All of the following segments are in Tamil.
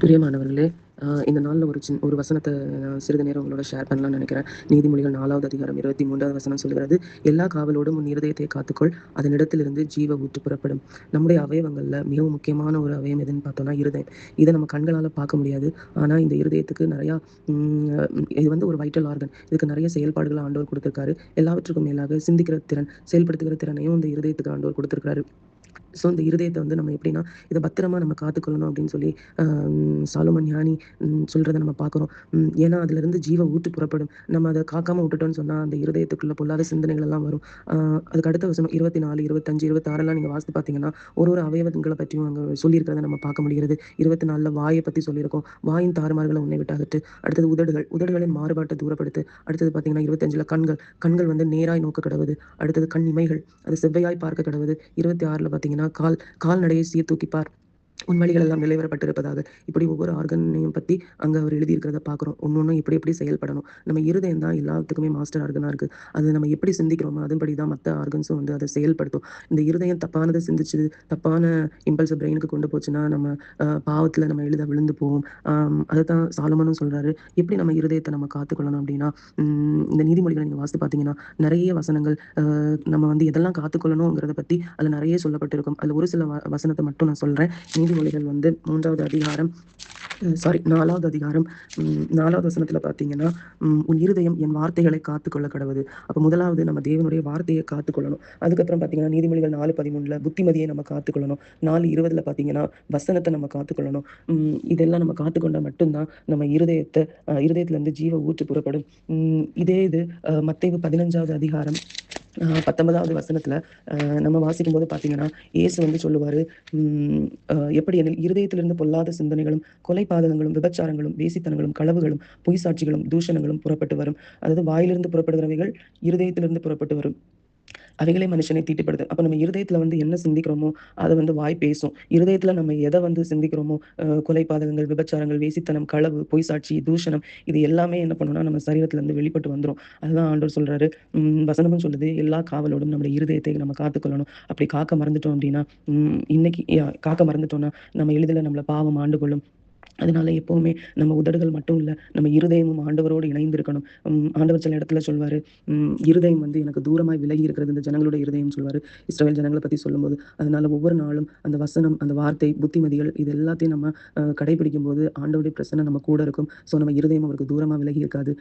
பிரியமானவர்களே, இந்த நாள்ல ஒரு வசனத்த நான் சிறிது நேரம் உங்களோட ஷேர் பண்ணலாம்னு நெனைக்கிறேன். நீதிமொழிகள் 4வது அதிகாரம் 23வது வசனம் சொல்கிறது, "எல்லா காவலோடும் உன் இருதயத்தை காத்துக்கொள், அதனிடத்திலிருந்து ஜீவ ஊற்று புறப்படும்." நம்முடைய அவயவங்கள்ல மிகவும் முக்கியமான ஒரு அவயம் எதுன்னு பார்த்தோம்னா, இருதயம். இத நம்ம கண்களால பார்க்க முடியாது. ஆனா, இந்த இருதயத்துக்கு நெறையா இது வந்து ஒரு வைட்டல் ஆர்கன். இதுக்கு நெறைய செயல்பாடுகள ஆண்டவர் குடுத்திருக்காரு. எல்லாவற்றுக்கும் மேலாக சிந்திக்கிற திறன், செயல்படுத்துகிற திறனையும் இந்த இருதயத்துக்கு ஆண்டவர் குடுத்திருக்கிறாரு. இந்த இருதயத்த வந்து நம்ம எப்படின்னா, இத பத்திரமா நம்ம காத்துக்கொள்ளணும் அப்படின்னு சொல்லி அ சாலமோன் ஞானி சொல்றத நம்ம பார்க்குறோம். ஏன்னா அதிலிருந்து ஜீவ ஊற்று புறப்படும். நம்ம அத காக்காம விட்டுட்டோம்னு சொன்னா, அந்த இருதயத்துக்குள்ள பொல்லாத சிந்தனைகள் எல்லாம் வரும். அ அதுக்கு அடுத்த வசனம் 24, 25, 26லாம் நீங்க வாசித்து பார்த்தீங்கன்னா, ஒரு அவயவங்கள பற்றியும் அங்க சொல்லியிருக்கிறத நம்ம பார்க்க முடிகிறது. 24ல வாய பத்தி சொல்லியிருக்கோம். வாயின் தாறுமாறுகள உன்னை விட்டு அகற்று. அடுத்தது உதடுகள். உதடுகளின் மாறுபாட்ட தூரப்படுத்து. அடுத்தது பார்த்தீங்கன்னா 25ல கண்கள். கண்கள் வந்து நேராய் நோக்க கடவுது. அடுத்தது கண் இமைகள். அது செவ்வையாய் பார்க்க கடவுது. 26ல பார்த்தீங்கன்னா, கால்நடையை சீர்தூக்கிப் பார். உன் வழிகள் எல்லாம் நிலைவரப்பட்டிருப்பதாக. இப்படி ஒவ்வொரு ஆர்கனையும் பத்தி அங்க அவர் எழுதியிருக்கிறத பார்க்குறோம். ஒண்ணொண்ணும் எப்படி எப்படி செயல்படணும். நம்ம இருதயம் தான் எல்லாத்துக்குமே மாஸ்டர் ஆர்கனா இருக்கு. அது நம்ம எப்படி சிந்திக்கிறோமோ, அதன்படி தான் மத்த ஆர்கன்ஸும் வந்து அத செயல்படுத்தும். இந்த இருதயம் தப்பானத சிந்திச்சு, தப்பான இம்பல்ஸ பிரெயினுக்கு கொண்டு போச்சுன்னா, நம்ம பாவத்துல நம்ம எளிதா விழுந்து போவோம். அதத்தான் சாலமோனும் சொல்றாரு. எப்படி நம்ம இருதயத்த நம்ம காத்துக்கொள்ளணும் அப்படின்னா, இந்த நீதிமொழிகள நீங்க வாசித்து பார்த்தீங்கன்னா, நெறைய வசனங்கள் நம்ம வந்து எதெல்லாம் காத்துக்கொள்ளணுங்கிறத பத்தி அதுல நெறைய சொல்லப்பட்டிருக்கும். அதுல ஒரு சில வசனத்த மட்டும் நான் சொல்றேன். நீதிமொழிகள் வந்து 3வது அதிகாரம் 4வது அதிகாரம் 4வது வசனத்துல பார்த்தீங்கன்னா, "உன் இருதயம் என் வார்த்தைகளை காத்துக்கொள்ள கடவது." அப்ப முதலாவது நம்ம தேவனுடைய வார்த்தைய காத்துக்கொள்ளணும். அதுக்கப்புறம் பார்த்தீங்கன்னா, நீதிமொழிகள் 4:13ல புத்திமதியை நம்ம காத்துக்கொள்ளணும். 4:20ல பார்த்தீங்கன்னா, வசனத்த நம்ம காத்துக்கொள்ளணும். இதெல்லாம் நம்ம காத்துக்கொண்டா மட்டும் தான் நம்ம இருதயத்திலிருந்து ஜீவ ஊற்று புறப்படும். இதே இது மத்தேயு 15வது அதிகாரம் 19வது வசனத்துல நம்ம வாசிக்கும்போது பார்த்தீங்கன்னா, இயேசு வந்து சொல்லுவாரு, ம் அ எப்படி எனில் இருதயத்திலிருந்து பொல்லாத சிந்தனைகளும், கொலை பாதகங்களும், விபச்சாரங்களும், வேசித்தனங்களும், களவுகளும், பொய் சாட்சிகளும், தூஷணங்களும் புறப்பட்டு வரும். அதாவது வாயிலிருந்து புறப்படுகிறவைகள் இருதயத்திலிருந்து புறப்பட்டு வரும். அவைகளே மனுஷனை தீட்டுப்படுத்தும். அப்ப நம்ம இருதயத்துல வந்து என்ன சிந்திக்கிறோமோ, அத வந்து வாய் பேசும். இருதயத்துல நம்ம எத வந்து சிந்திக்கிறோமோ, கொலை பாதகங்கள், விபச்சாரங்கள், வேசித்தனம், களவு, பொய் சாட்சி, தூஷணம் இது எல்லாமே என்ன பண்ணும்னா, நம்ம சரீரத்துல இருந்து வெளிப்பட்டு வந்துரும். அதுதான் ஆண்டவர் சொல்றாரு. வசனமும் சொல்லுது, எல்லா காவலோடும் நம்முடைய இருதயத்தை நம்ம காத்துக்கொள்ளணும். அப்படி காக்க மறந்துட்டோம் அப்படின்னா, இன்னைக்கு காக்க மறந்துட்டோம்னா, நம்ம எளிதில நம்மள பாவம் ஆண்டு கொள்ளும். அதனால எப்பவுமே நம்ம உதடுகள் மட்டும் இல்ல, நம்ம இருதயமும் ஆண்டவரோடு இணைந்திருக்கணும். ஆண்டவர் சில இடத்துல சொல்வாரு, இருதயம் வந்து எனக்கு தூரமாய் விலகி இருக்கிறது இந்த ஜனங்களுடைய இருதயம்னு சொல்வாரு. இஸ்ரவேல் ஜனங்கள பத்தி சொல்லும்போது. அதனால ஒவ்வொரு நாளும் அந்த வசனம், அந்த வார்த்தை, புத்திமதிகள் இது எல்லாத்தையும் நம்ம கடைபிடிக்கும்போது ஆண்டவருடைய பிரசன்னம் நம்ம கூட இருக்கும். நம்ம இருதயம் அவருக்கு தூரமா விலகி இருக்காது.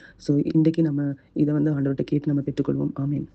இன்றைக்கு நம்ம இத வந்து ஆண்டவர்ட்ட கேட்டு நம்ம பெற்றுக்கொள்வோம். ஆமென்.